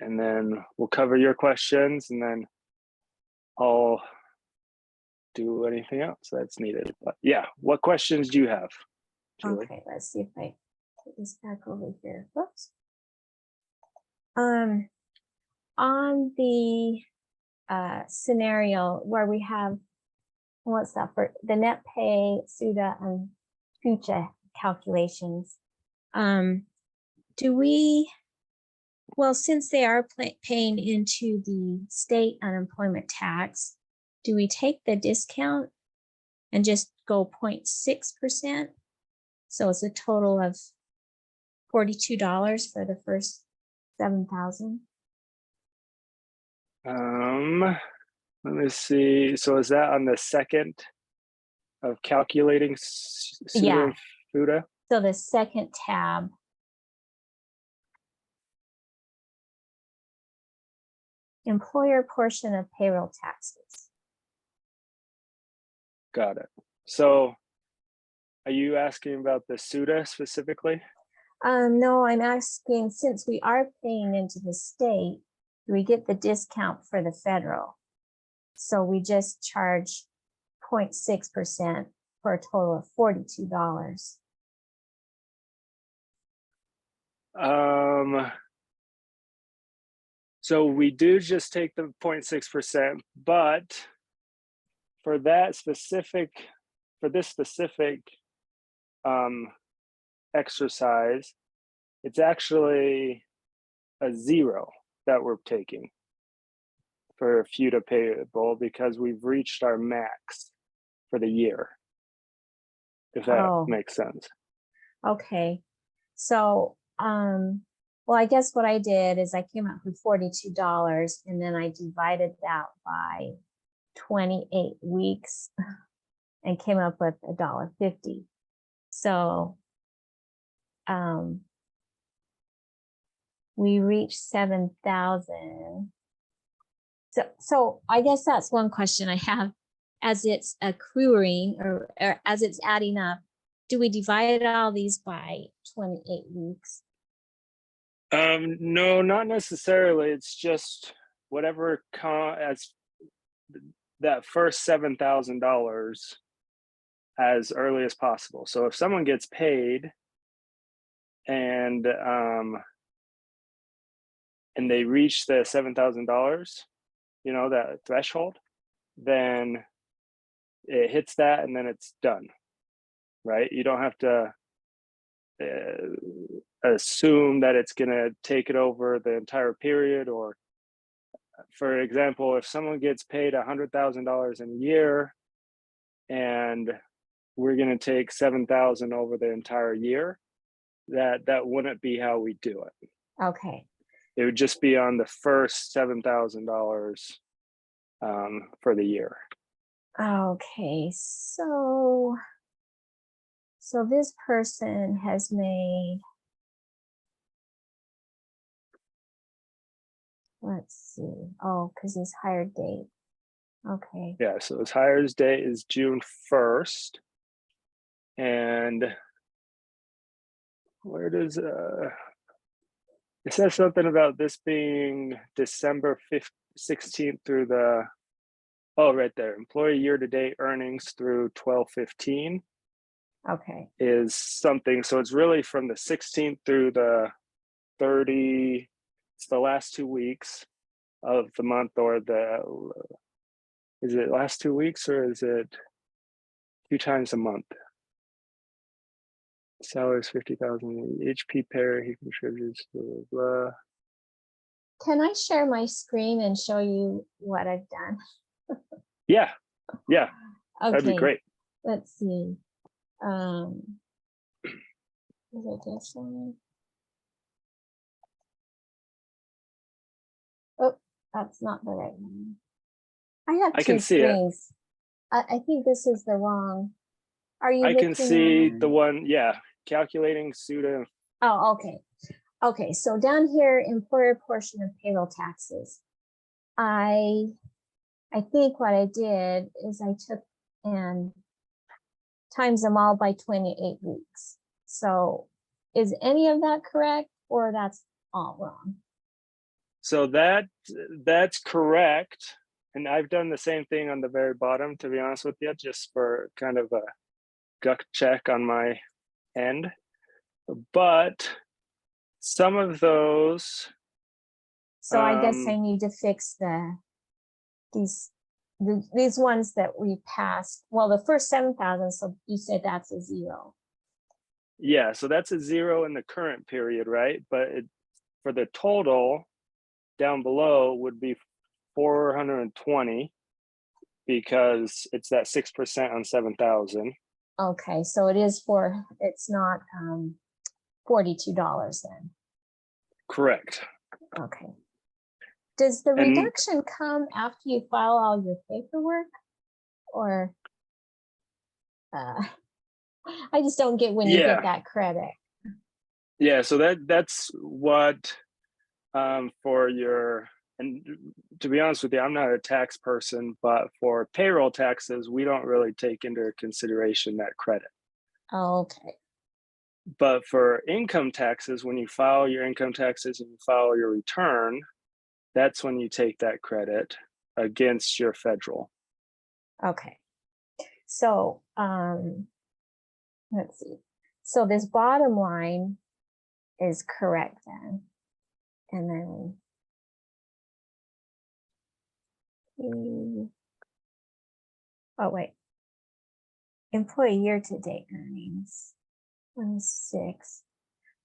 and then we'll cover your questions, and then I'll do anything else that's needed. But yeah, what questions do you have, Julie? Okay, let's see if I put this back over here. Whoops. On the scenario where we have, what's that for the net pay, SUTA, and FUTA calculations, do we, well, since they are paying into the state unemployment tax, do we take the discount and just go 0.6%? So it's a total of $42 for the first 7,000. Let me see. So is that on the second of calculating SUTA Yeah. and FUTA? So the second tab. Employer portion of payroll taxes. Got it. So are you asking about the SUTA specifically? No, I'm asking, since we are paying into the state, do we get the discount for the federal? So we just charge 0.6% for a total of $42. So we do just take the 0.6%, but for that specific, for this specific exercise, it's actually a 0 that we're taking for FUTA payable because we've reached our max for the year, if that makes sense. Okay, so well, I guess what I did is I came up with $42 and then I divided that by 28 weeks and came up with $1.50. So we reached 7,000. So I guess that's one question I have. As it's accruing or as it's adding up, do we divide all these by 28 weeks? No, not necessarily. It's just whatever as that first $7,000 as early as possible. So if someone gets paid and they reach the $7,000, you know, that threshold, then it hits that and then it's done, right? You don't have to assume that it's going to take it over the entire period. Or for example, if someone gets paid $100,000 in a year and we're going to take 7,000 over the entire year, that wouldn't be how we do it. Okay. It would just be on the first $7,000 for the year. Okay, so this person has made, let's see, oh, because his hired date. Okay. Yeah, so his hired date is June 1st. And where does it says something about this being December 16th through the, oh, right there, employee year-to-date earnings through 12/15. Okay. Is something, so it's really from the 16th through the 30, it's the last 2 weeks of the month, or is it last 2 weeks or is it 2 times a month? Salaries 50,000 HP pair, he contributes, blah, blah, blah. Can I share my screen and show you what I've done? Yeah, okay. That'd be great. Let's see. Is it this one? Oh, that's not the right one. I have two screens. I think this is the wrong. Are you? I can see the one, yeah, calculating SUTA. Oh, okay. Okay, so down here, employer portion of payroll taxes. I think what I did is I took and times them all by 28 weeks. So is any of that correct or that's all wrong? So that's correct. And I've done the same thing on the very bottom, to be honest with you, just for kind of a gut check on my end. But some of those, So I guess I need to fix these these ones that we passed. Well, the first 7,000, so you said that's a 0. yeah, so that's a 0 in the current period, right? But for the total down below would be 420 because it's that 6% on 7,000. Okay, so it's not $42 then. Correct. Okay. Does the And reduction come after you file all your paperwork, or I just don't get when you yeah, get that credit? yeah. So that's what for your, and to be honest with you, I'm not a tax person, but for payroll taxes, we don't really take into consideration that credit. Okay. But for income taxes, when you file your income taxes and you file your return, that's when you take that credit against your federal. Okay. So let's see. So this bottom line is correct then. And then oh wait. Employee year-to-date earnings. 1.6.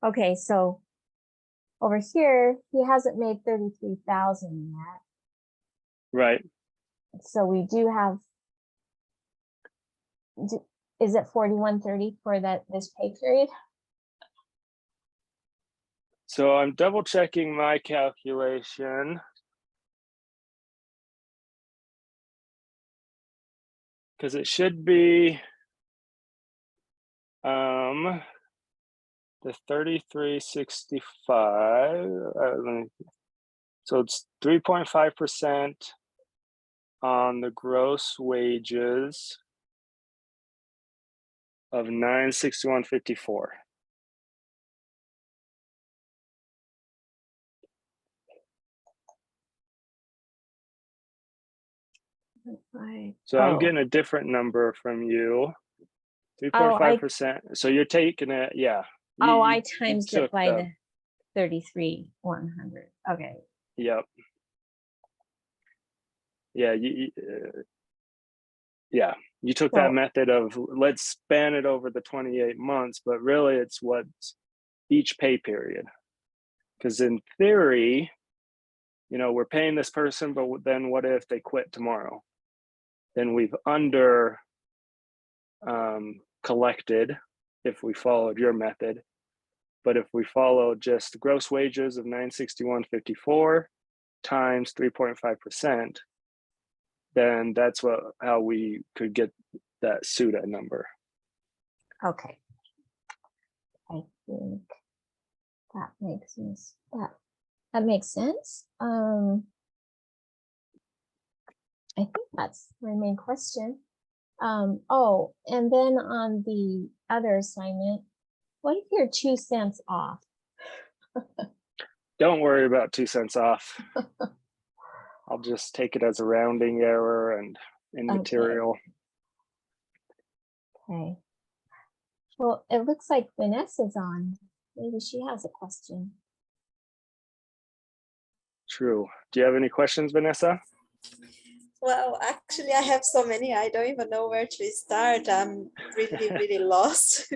Okay, so over here, he hasn't made 33,000 yet. Right. So we do have, is it 4130 for this pay period? So I'm double checking my calculation. Because it should be the 3365. So it's 3.5% on the gross wages of 961.54. Right. So I'm getting a different number from you. 3.5%. So you're taking it, yeah. I times it took by the 33,100. Okay. Yep. Yeah, yeah, you took that method of let's span it over the 28 months, but really it's what's each pay period. Because in theory, we're paying this person, but then what if they quit tomorrow? Then we've under collected if we followed your method. But if we follow just gross wages of 961.54 times 3.5%, then that's how we could get that SUTA number. Okay. I think that makes sense. That makes sense. I think that's my main question. Oh, and then on the other assignment, what if you're 2 cents off? Don't worry about 2 cents off. I'll just take it as a rounding error and immaterial. Okay. Well, it looks like Vanessa's on. Maybe she has a question. True. Do you have any questions, Vanessa? Well, actually, I have so many. I don't even know where to start. I'm really, really lost.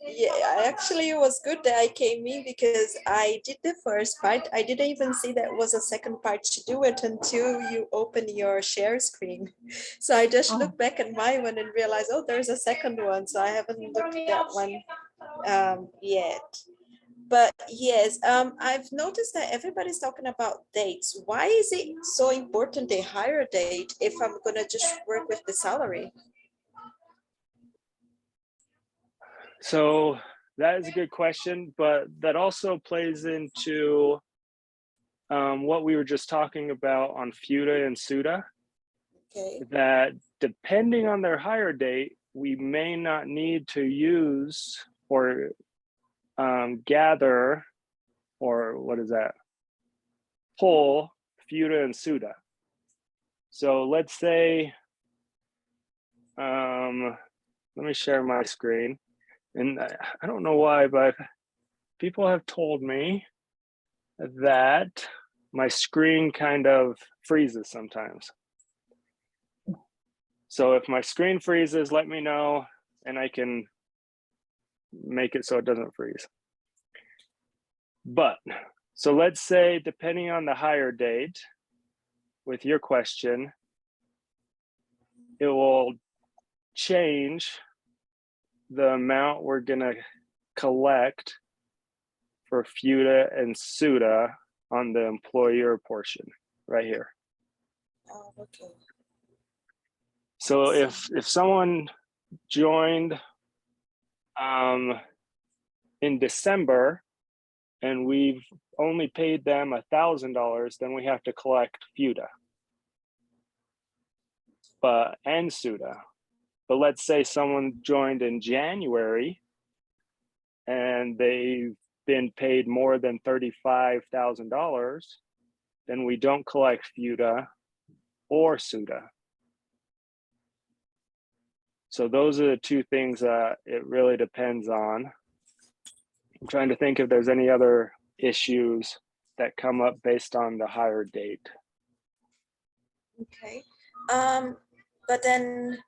Yeah, actually, it was good that I came in because I did the first part. I didn't even see that was a second part to do it until you open your share screen. So I just looked back at my one and realized, oh, there's a second one. So I haven't looked at that one yet. But yes, I've noticed that everybody's talking about dates. Why is it so important they hire a date if I'm gonna just work with the salary? So that is a good question, but that also plays into what we were just talking about on FUTA and SUTA. Okay. That depending on their hire date, we may not need to use or gather, or what is that? pull FUTA and SUTA. So let's say, let me share my screen. And I don't know why, but people have told me that my screen kind of freezes sometimes. So if my screen freezes, let me know and I can make it so it doesn't freeze. But, so let's say, depending on the hire date, with your question, it will change the amount we're gonna collect for FUTA and SUTA on the employer portion right here. Oh, okay. So if someone joined in December and we've only paid them $1,000, then we have to collect FUTA and SUTA. But let's say someone joined in January and they've been paid more than $35,000, then we don't collect FUTA or SUTA. So those are the two things that it really depends on. I'm trying to think if there's any other issues that come up based on the hire date. Okay. But then,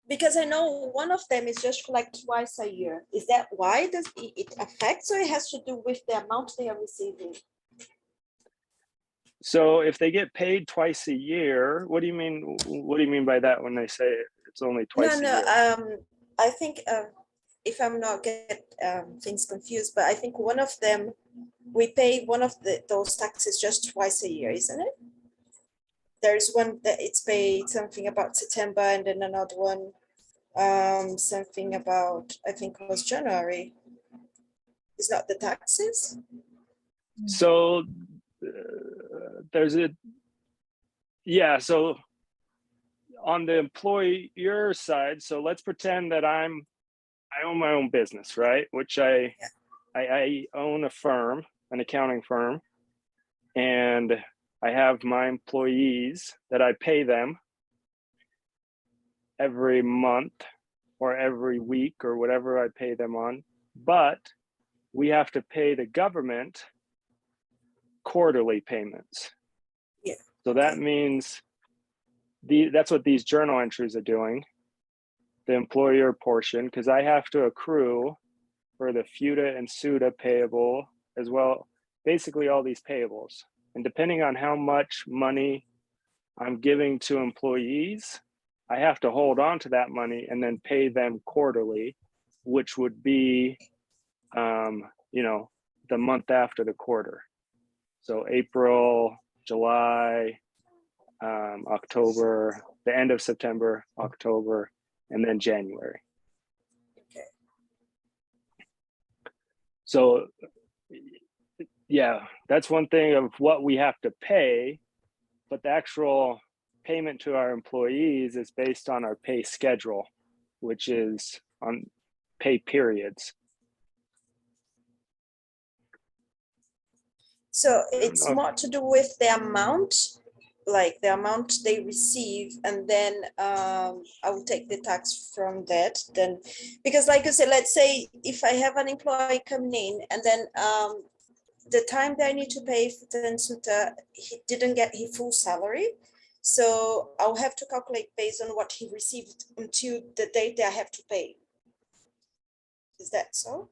because I know one of them is just for like twice a year. Is that why it affects, or it has to do with the amount they are receiving? So if they get paid twice a year, what do you mean? What do you mean by that when they say it's only twice a year? I think if I'm not get things confused, but I think one of them, we pay one of those taxes just twice a year, isn't it? There's one that it's paid something about September, and then another one something about, I think it was January. Is not the taxes? So there's a, yeah, so on the employer side, so let's pretend that I own my own business, right? Which I own a firm, an accounting firm, and I have my employees that I pay them every month or every week or whatever I pay them on, but we have to pay the government quarterly payments. Yeah. So that means that's what these journal entries are doing, the employer portion, because I have to accrue for the FUTA and SUTA payable as well, basically all these payables. And depending on how much money I'm giving to employees, I have to hold on to that money and then pay them quarterly, which would be, you know, the month after the quarter. So April, July, October, the end of September, October, and then January. Okay. So yeah, that's one thing of what we have to pay, but the actual payment to our employees is based on our pay schedule, which is on pay periods. So it's more to do with the amount, like the amount they receive, and then I will take the tax from that. Then, because like you said, let's say if I have an employee coming in, and then the time that I need to pay for the SUTA, he didn't get his full salary. So I'll have to calculate based on what he received until the date that I have to pay. Is that so?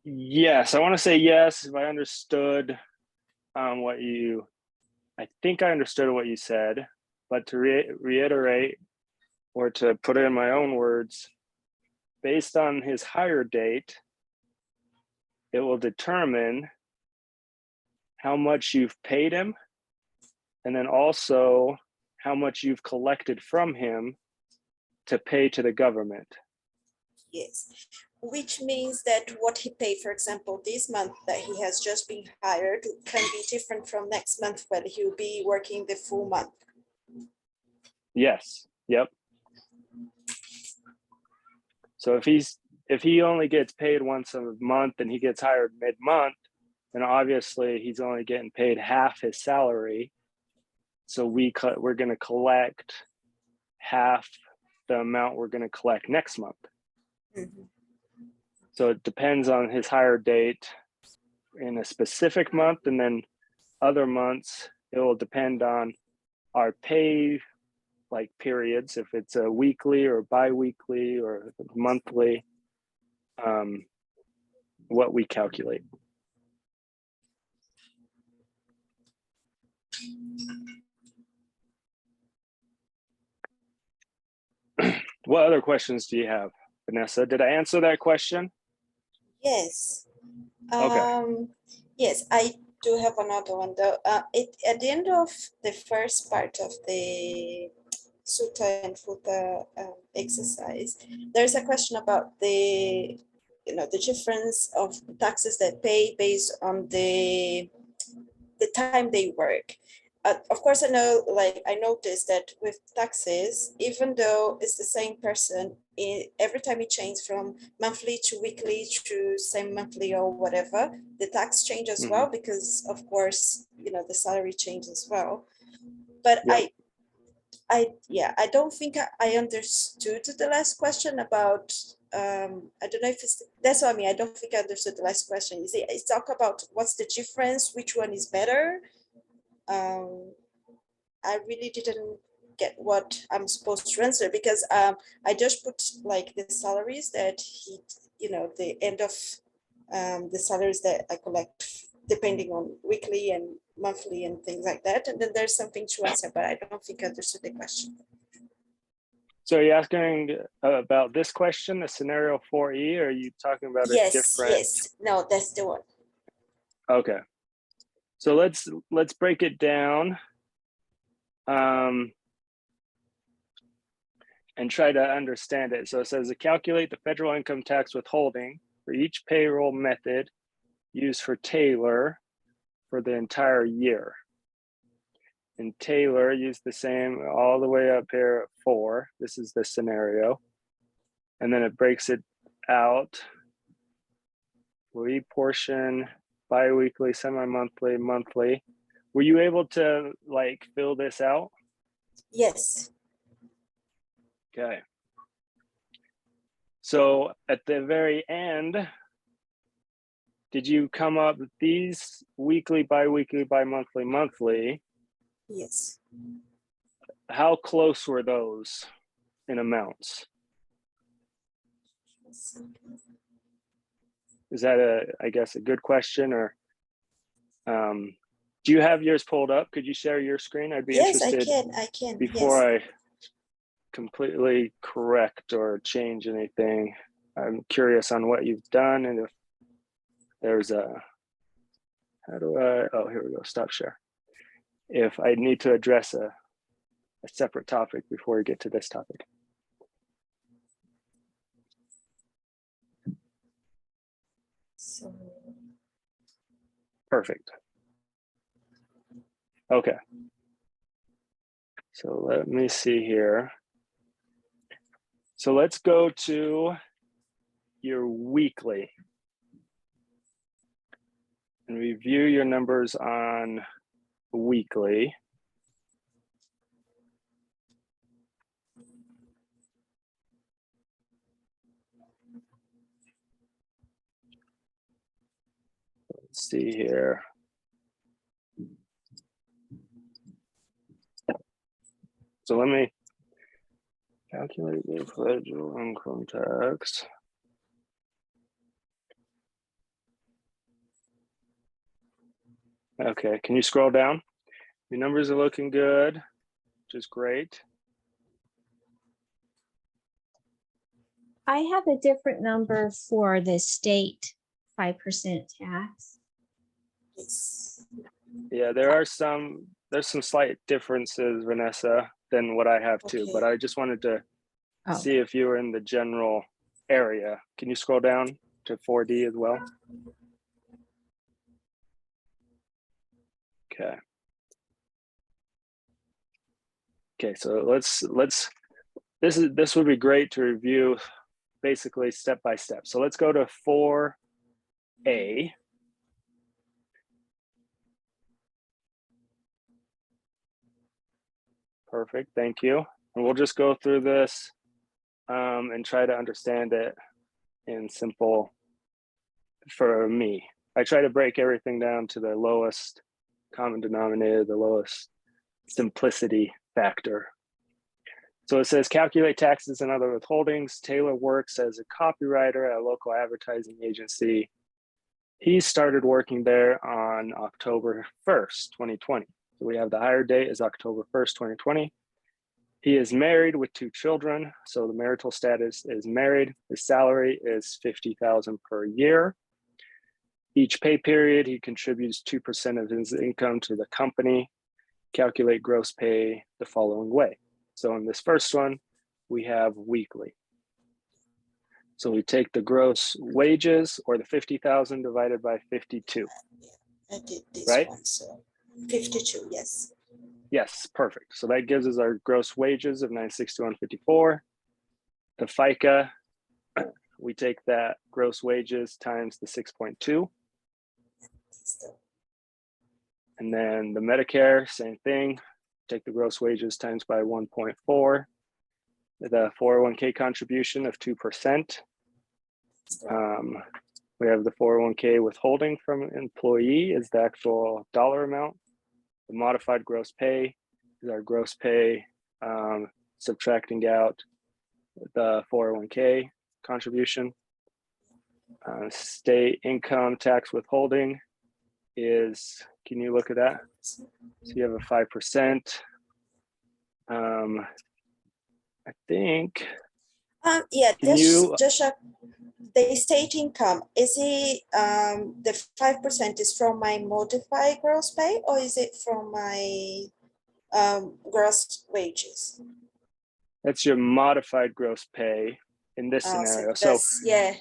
Yes, I want to say yes, if I understood what you, I think I understood what you said, but to reiterate or to put it in my own words, based on his hire date, it will determine how much you've paid him and then also how much you've collected from him to pay to the government. Yes, which means that what he paid, for example, this month that he has just been hired can be different from next month when he'll be working the full month. Yes, yep. So if he only gets paid once a month and he gets hired mid-month, and obviously he's only getting paid half his salary. So we're going to collect half the amount we're going to collect next month. Mhm. So it depends on his hire date in a specific month, and then other months it will depend on our pay like periods, if it's a weekly or bi-weekly or monthly, what we calculate. What other questions do you have, Vanessa? Did I answer that question? Yes. Okay. Yes, I do have another one though. At the end of the first part of the Sutta and Futa exercise, there's a question about the difference of taxes that pay based on the time they work. Of course, I know, like I noticed that with taxes, even though it's the same person, every time it changes from monthly to weekly to semi-monthly or whatever, the tax changes as well, because of course, the salary changes as well. But Yep. I don't think I understood the last question about, I don't know if that's what I mean. I don't think I understood the last question. It's talk about what's the difference, which one is better. I really didn't get what I'm supposed to answer, because I just put like the salaries that the end of the salaries that I collect depending on weekly and monthly and things like that. And then there's something to answer, but I don't think I understood the question. So are you asking about this question, the scenario 4E, or are you talking about a different? Yes. No, that's the one. Okay. So let's break it down and try to understand it. So it says to calculate the federal income tax withholding for each payroll method used for Taylor for the entire year. And Taylor used the same all the way up here at 4. This is the scenario. And then it breaks it out. We portion bi-weekly, semi-monthly, monthly. Were you able to like fill this out? Yes. Okay. So at the very end, did you come up with these weekly, bi-weekly, bi-monthly, monthly? Yes. How close were those in amounts? Is that I guess, a good question, or do you have yours pulled up? Could you share your screen? I'd be interested. I can. Before Yes. I completely correct or change anything, I'm curious on what you've done, and if there's oh, here we go, stop share. If I need to address a separate topic before we get to this topic. So, Perfect. Okay. So let me see here. So let's go to your weekly and review your numbers on weekly. Let's see here. So let me calculate the federal income tax. Okay, can you scroll down? Your numbers are looking good, which is great. I have a different number for the state 5% tax. yes. Yeah, there's some slight differences, Vanessa, than what I have too, Okay. but I just wanted to Oh. see if you were in the general area. Can you scroll down to 4D as well? Okay. Okay, so this would be great to review basically step by step. So let's go to 4A. Perfect, thank you. And we'll just go through this and try to understand it in simple for me. I try to break everything down to the lowest common denominator, the lowest simplicity factor. So it says calculate taxes and other withholdings. Taylor works as a copywriter at a local advertising agency. He started working there on October 1st, 2020. So we have the hire date is October 1st, 2020. He is married with 2 children. So the marital status is married. His salary is $50,000 per year. Each pay period, he contributes 2% of his income to the company. Calculate gross pay the following way. So in this first one, we have weekly. So we take the gross wages or the 50,000 divided by 52. I did this right? one, so 52, yes. Yes, perfect. So that gives us our gross wages of 961.54. The FICA, we take that gross wages times the 6.2. And then the Medicare, same thing. Take the gross wages times by 1.4. The 401k contribution of 2%. We have the 401k withholding from employee is the actual dollar amount. The modified gross pay is our gross pay, subtracting out the 401k contribution. State income tax withholding is, can you look at that? So you have a 5%. I think. Yeah, Can you? Joshua, the state income, is it the 5% is from my modified gross pay, or is it from my gross wages? That's your modified gross pay in this scenario. So yeah,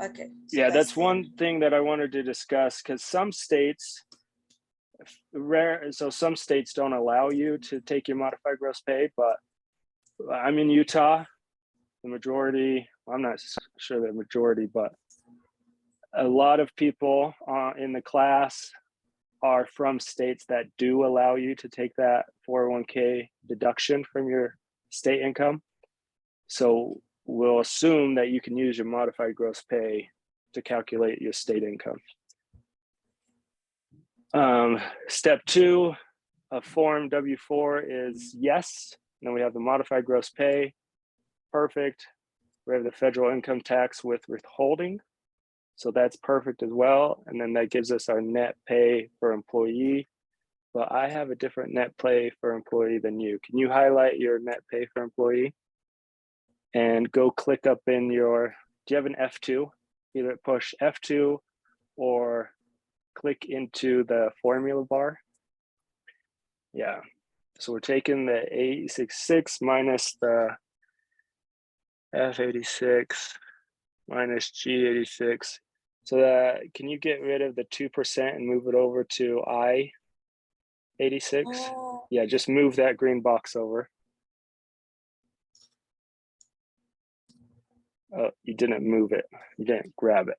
okay. So yeah, that's one thing that I wanted to discuss, because some states some states don't allow you to take your modified gross pay, but I'm in Utah. The majority, I'm not sure the majority, but a lot of people in the class are from states that do allow you to take that 401k deduction from your state income. So we'll assume that you can use your modified gross pay to calculate your state income. Step 2 of Form W-4 is yes. And then we have the modified gross pay. Perfect. We have the federal income tax with withholding. So that's perfect as well. And then that gives us our net pay for employee. But I have a different net pay for employee than you. Can you highlight your net pay for employee? And go click up in your, do you have an F2? Either push F2 or click into the formula bar. Yeah. So we're taking the 866 minus the F86 minus G86. So that, can you get rid of the 2% and move it over to I86? Oh. Yeah, just move that green box over. Oh, you didn't move it. You didn't grab it.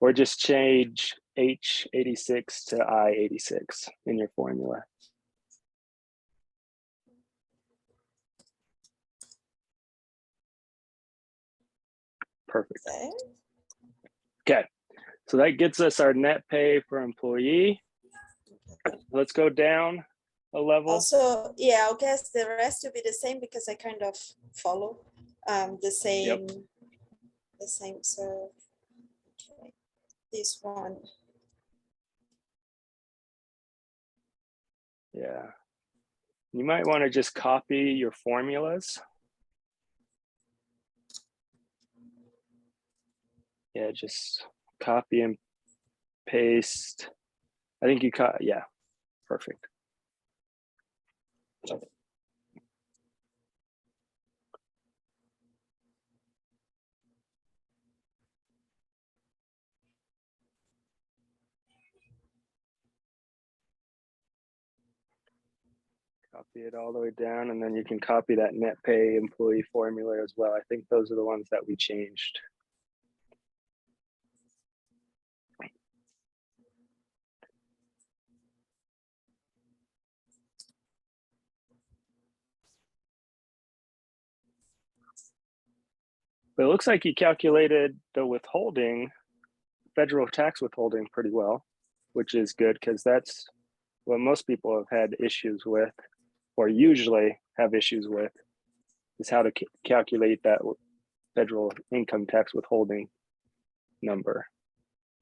Or just change H86 to I86 in your formula. Perfect. Okay, so that gets us our net pay for employee. Let's go down a level. Also, yeah, I guess the rest will be the same because I kind of follow the same. Yep. The same. So okay. This one. Yeah. You might want to just copy your formulas. Yeah, just copy and paste. I think you cut, yeah, perfect. Copy it all the way down, and then you can copy that net pay employee formula as well. I think those are the ones that we changed. But it looks like you calculated the withholding, federal tax withholding pretty well, which is good because that's what most people have had issues with, or usually have issues with, is how to calculate that federal income tax withholding number.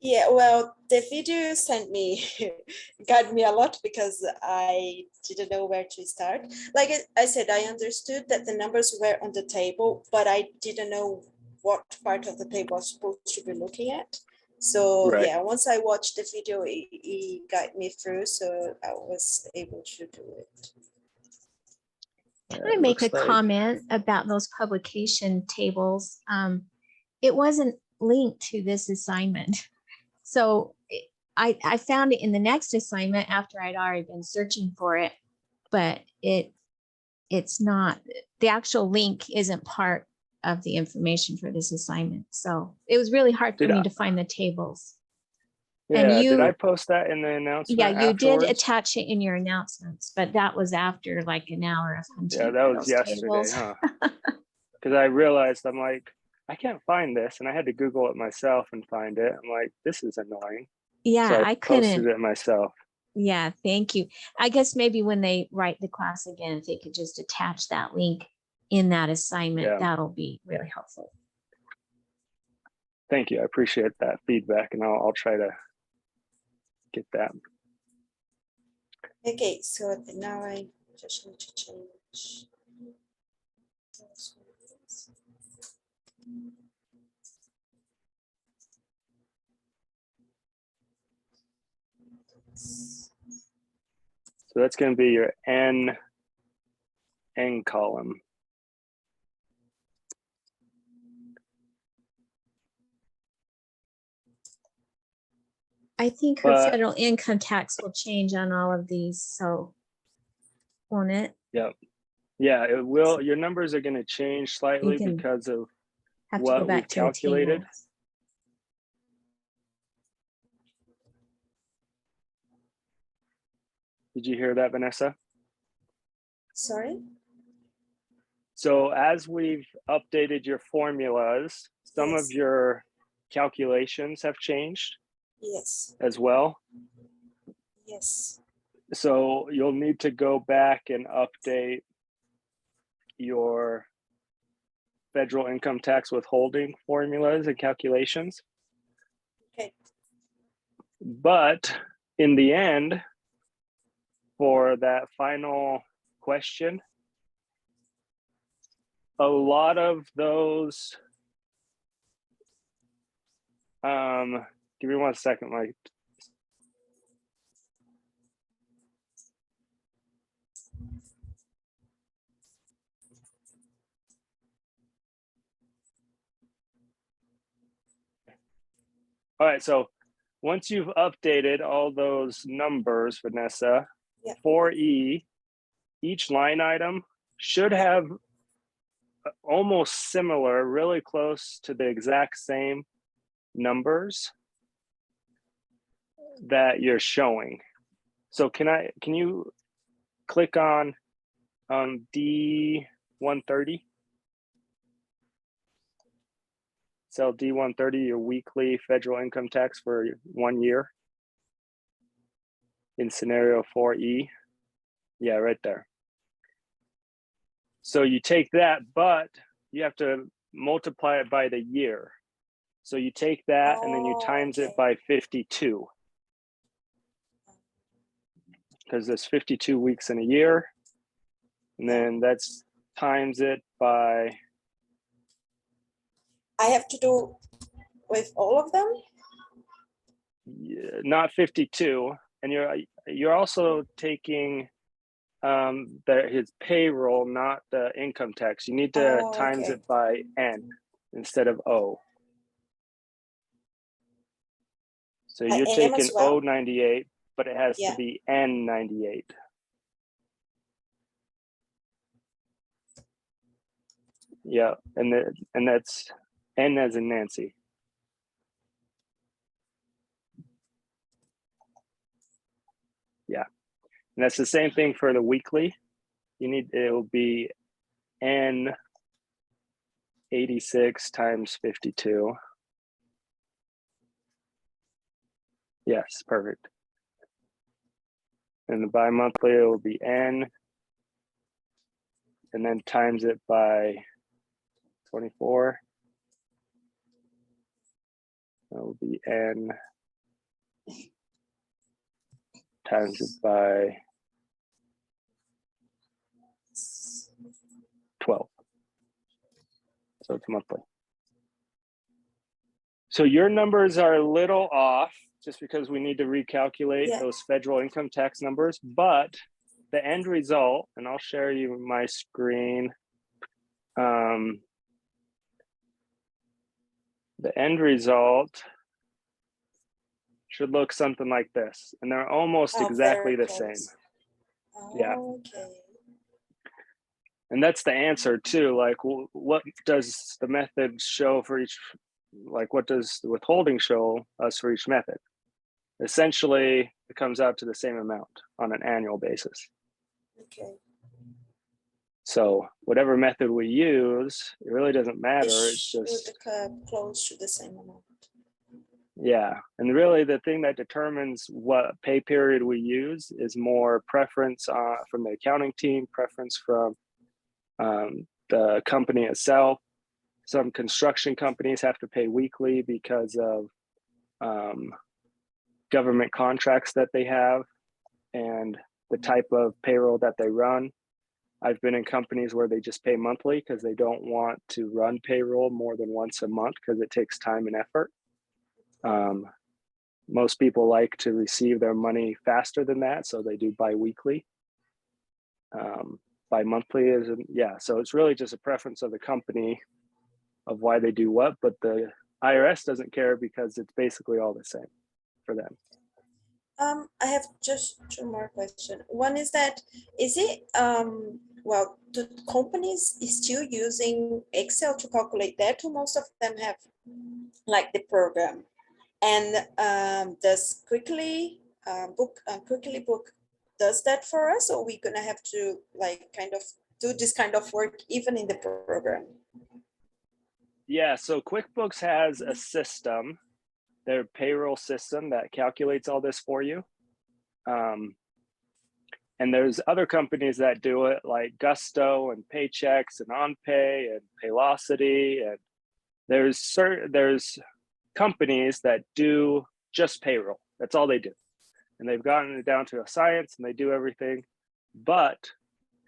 Yeah, well, the video you sent me got me a lot because I didn't know where to start. Like I said, I understood that the numbers were on the table, but I didn't know what part of the table I was supposed to be looking at. So Right. yeah, once I watched the video, it got me through, so I was able to do it. Can Yeah, I it make a looks like- comment about those publication tables? It wasn't linked to this assignment. So I found it in the next assignment after I'd already been searching for it, but it's not, the actual link isn't part of the information for this assignment. So it was really hard for Did me I- to find the tables. And Yeah, did I you, post that in the announcement? yeah, you did afterwards? attach it in your announcements, but that was after like an hour of hunting. Yeah, that for was those yesterday, tables. huh? Because I realized, I'm like, I can't find this, and I had to Google it myself and find it. I'm like, this is annoying. Yeah, So I posted couldn't. it myself. Yeah, thank you. I guess maybe when they write the class again, if they could just attach that link in that assignment, Yeah. that'll be really helpful. Thank you. I appreciate that feedback, and I'll try to get that. Okay, so now I just need to change. those ones. So that's going to be your N column. I think her But- federal income tax will change on all of these, so won't it? Yeah, it will. Your numbers are going to change slightly can because of Have to what go we've back to the calculated. tables. Did you hear that, Vanessa? Sorry? So as we've updated your formulas, some of Yes. your calculations have changed Yes, as well. yes. So you'll need to go back and update your federal income tax withholding formulas and calculations. Okay. But in the end, for that final question, a lot of those, give me 1 second, Mike. All right, so once you've updated all those numbers, Vanessa, Yeah. 4E, each line item should have almost similar, really close to the exact same numbers that you're showing. So can you click on D130? Cell D130, your weekly federal income tax for 1 year in scenario 4E. Yeah, right there. So you take that, but you have to multiply it by the year. So you take that and then you times it Okay. by 52. Because there's 52 weeks in a year. And then that's times it by, I have to do with all of them? not 52. And you're also taking his payroll, not the income tax. You need to Oh, times okay. it by N instead of O. So By you're M taking as well? O98, but it has Yeah. to be N98. Yeah, and that's N as in Nancy. Yeah, and that's the same thing for the weekly. It will be N 86 times 52. Yes, perfect. And the bi-monthly, it will be N, and then times it by 24. That will be N times it by 12. So it's monthly. So your numbers are a little off just because we need to recalculate Yeah. those federal income tax numbers, but the end result, and I'll share you my screen. The end result should look something like this, and they're almost Oh, exactly very the same. close. Yeah. Okay. And that's the answer too. Like, what does the method show for each, like what does the withholding show us for each method? Essentially, it comes out to the same amount on an annual basis. Okay. So whatever method we use, it really doesn't It matter. It's should just, come close to the same amount. yeah. And really the thing that determines what pay period we use is more preference from the accounting team, preference from the company itself. Some construction companies have to pay weekly because of government contracts that they have and the type of payroll that they run. I've been in companies where they just pay monthly because they don't want to run payroll more than once a month because it takes time and effort. Most people like to receive their money faster than that, so they do bi-weekly. Bi-monthly is, yeah, so it's really just a preference of the company of why they do what, but the IRS doesn't care because it's basically all the same for them. I have just two more questions. One is that, is it, well, do companies still using Excel to calculate that, or most of them have like the program? And does Quickly Book does that for us, or we gonna have to like kind of do this kind of work even in the program? Yeah, so QuickBooks has a system, their payroll system that calculates all this for you. And there's other companies that do it like Gusto and Paychex and OnPay and Paylocity. And there's companies that do just payroll. That's all they do. And they've gotten it down to a science and they do everything. But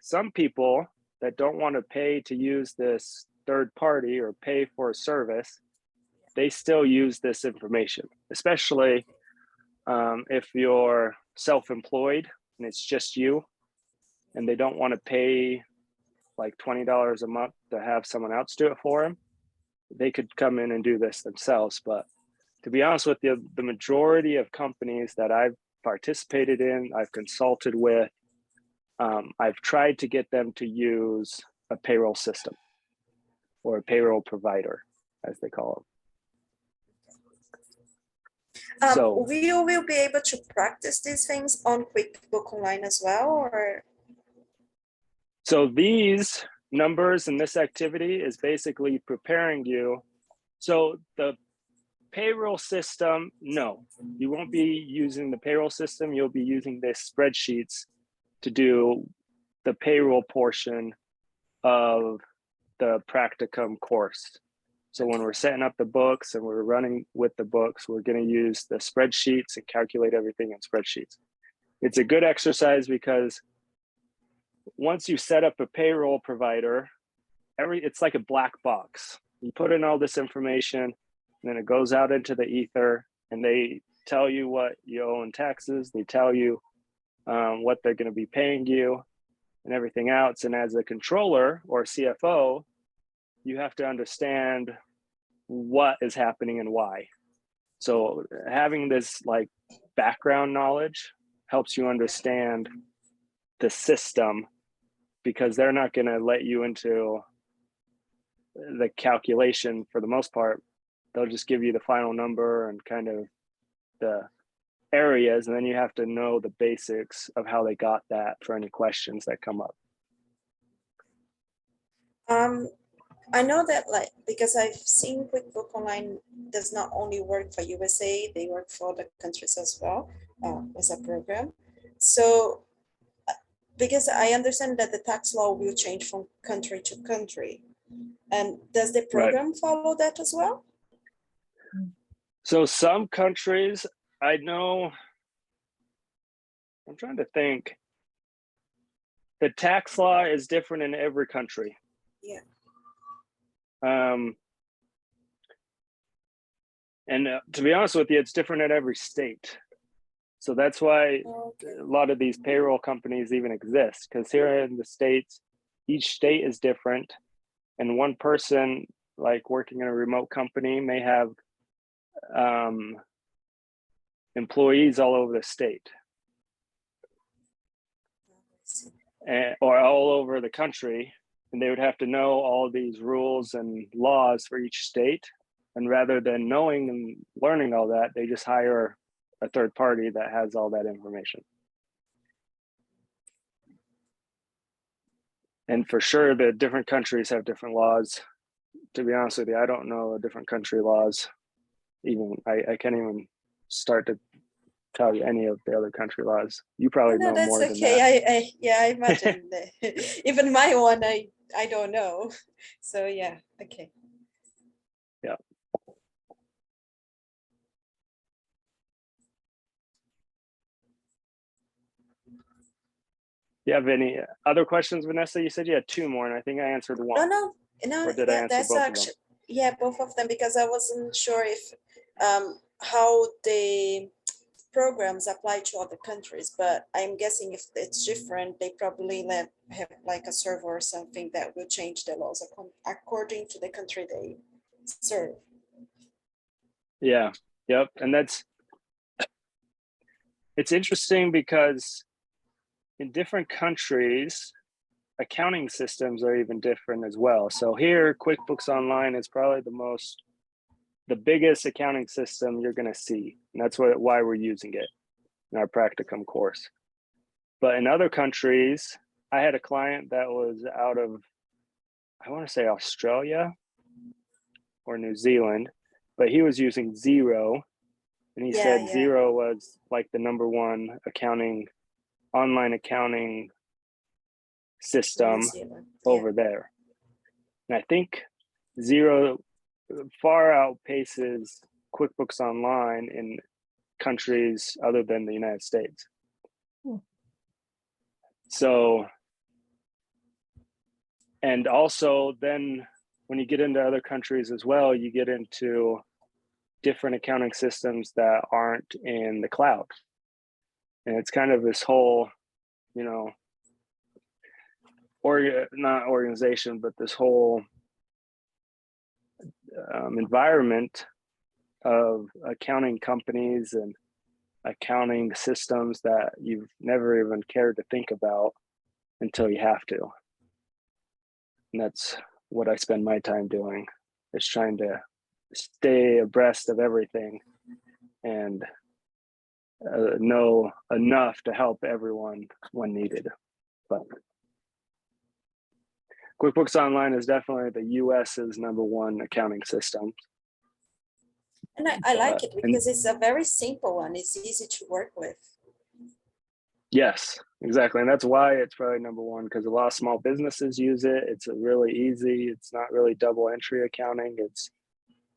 some people that don't want to pay to use this third party or pay for a service, they still use this information, especially if you're self-employed and it's just you and they don't want to pay like $20 a month to have someone else do it for them. They could come in and do this themselves. But to be honest with you, the majority of companies that I've participated in, I've consulted with, I've tried to get them to use a payroll system or a payroll provider, as they call them. So we will be able to practice these things on QuickBook Online as well, or? So these numbers and this activity is basically preparing you. So the payroll system, no, you won't be using the payroll system. You'll be using this spreadsheets to do the payroll portion of the practicum course. So when we're setting up the books and we're running with the books, we're going to use the spreadsheets and calculate everything in spreadsheets. It's a good exercise because once you set up a payroll provider, it's like a black box. You put in all this information, and then it goes out into the ether, and they tell you what you owe in taxes. They tell you what they're going to be paying you and everything else. And as a controller or CFO, you have to understand what is happening and why. So having this like background knowledge helps you understand the system, because they're not going to let you into the calculation for the most part. They'll just give you the final number and kind of the areas, and then you have to know the basics of how they got that for any questions that come up. I know that, like, because I've seen QuickBook Online does not only work for USA, they work for other countries as well, as a program. So because I understand that the tax law will change from country to country. And does the program follow that as well? So some countries, I know, I'm trying to think. The tax law is different in every country. Yeah. And to be honest with you, it's different in every state. So that's why Okay. a lot of these payroll companies even exist, because here in the States, each state is different. And one person, like working in a remote company, may have employees all over the state or all over the country. And they would have to know all these rules and laws for each state. And rather than knowing and learning all that, they just hire a third party that has all that information. And for sure, the different countries have different laws. To be honest with you, I don't know different country laws. Even I can't even start to tell you any of the other country laws. You probably No, know that's more than okay. that. I imagine that. Even my one, I don't know. So yeah, okay. Yeah. You have any other questions, Vanessa? You said you had two more, and I think I answered one. No, Or did I answer that's both of them? actually, yeah, both of them, because I wasn't sure if how the programs apply to other countries, but I'm guessing if it's different, they probably have like a server or something that will change the laws according to the country they serve. Yeah. Yep. And it's interesting because in different countries, accounting systems are even different as well. So here, QuickBooks Online is probably the biggest accounting system you're going to see. And that's why we're using it in our practicum course. But in other countries, I had a client that was out of, I want to say Australia or New Zealand, but he was using Xero. And he said Xero was like the #1 online accounting system over there. And I think Xero far outpaces QuickBooks Online in countries other than the United States. So, and also then when you get into other countries as well, you get into different accounting systems that aren't in the cloud. And it's kind of this whole, you know, not organization, but this whole environment of accounting companies and accounting systems that you've never even cared to think about until you have to. And that's what I spend my time doing, is trying to stay abreast of everything and know enough to help everyone when needed. But QuickBooks Online is definitely the US's #1 accounting system. And I like it because it's a very simple one. It's easy to work with. Yes, exactly. And that's why it's probably #1, because a lot of small businesses use it. It's really easy. It's not really double entry accounting. It's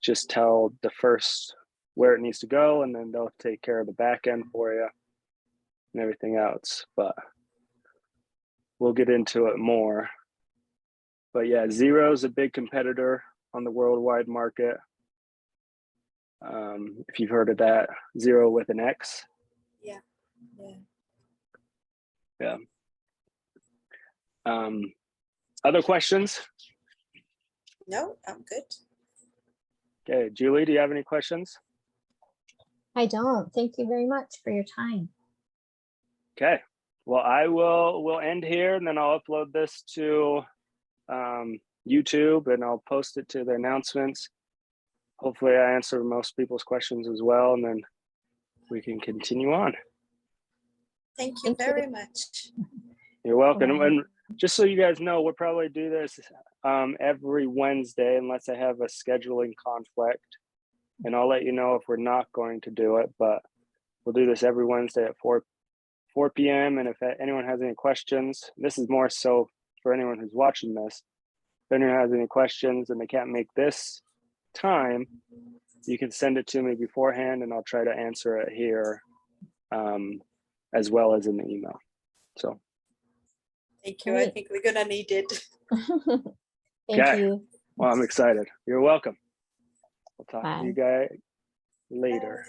just tell the first where it needs to go, and then they'll take care of the back end for you and everything else. But we'll get into it more. But yeah, Xero is a big competitor on the worldwide market. If you've heard of that, Xero with an X. Yeah. Other questions? No, I'm good. Okay, Julie, do you have any questions? I don't. Thank you very much for your time. Okay, well, we'll end here, and then I'll upload this to YouTube, and I'll post it to the announcements. Hopefully I answer most people's questions as well, and then we can continue on. Thank you very much. You're welcome. And just so you guys know, we'll probably do this every Wednesday unless I have a scheduling conflict. And I'll let you know if we're not going to do it, but we'll do this every Wednesday at 4 p.m. And if anyone has any questions, this is more so for anyone who's watching this. If anyone has any questions and they can't make this time, you can send it to me beforehand and I'll try to answer it here as well as in the email. So Thank you. I Great. think we're gonna need it. Thank Okay. you. well, I'm excited. You're welcome. We'll talk to you Bye. guys later.